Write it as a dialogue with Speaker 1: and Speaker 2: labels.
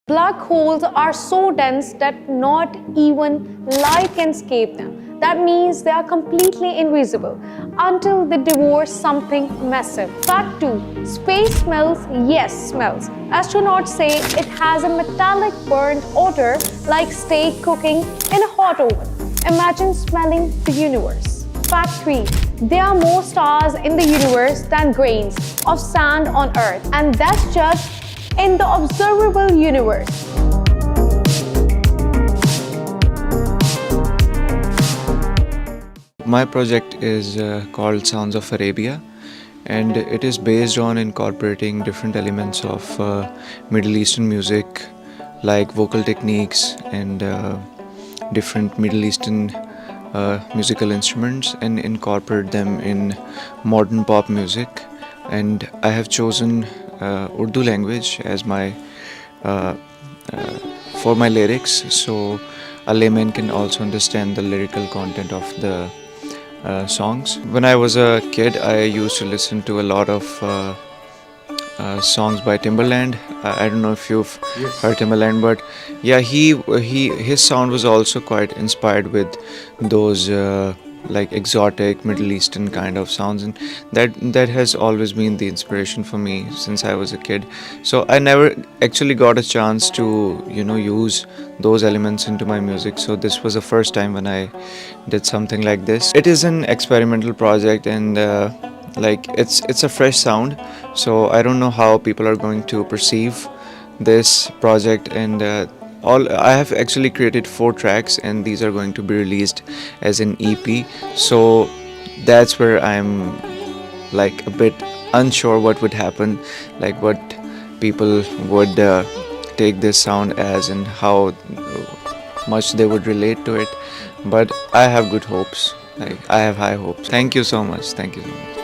Speaker 1: Black holes are so dense that not even light can escape them. That means they are completely invisible until they devour something massive. Fact 2. Space smells. Yes, smells. Astronauts say it has a metallic burnt odor like steak cooking in a hot oven. Imagine smelling the universe. Fact 3. There are more stars in the universe than grains of sand on Earth, and that's just in the observable universe.
Speaker 2: My project is called Sounds of Arabia, and it is based on incorporating different elements of Middle Eastern music, like vocal techniques and different Middle Eastern musical instruments, and incorporate them in modern pop music. And I have chosen Urdu language as my uh, for my lyrics, so a layman can also understand the lyrical content of the songs. When I was a kid, I used to listen to a lot of songs by Timbaland. I don't know if you've heard Timbaland, but yeah, his sound was also quite inspired with those like exotic Middle Eastern kind of sounds, and that has always been the inspiration for me since I was a kid. So I never actually got a chance to use those elements into my music. So this was the first time when I did something like this. It is an experimental project, and like it's a fresh sound, so I don't know how people are going to perceive this project. And all I have actually created 4 tracks, and these are going to be released as an EP. So that's where I'm like a bit unsure what would happen, like what people would take this sound as and how much they would relate to it. But I have good hopes. Like I have high hopes. Thank you so much. Thank you so much.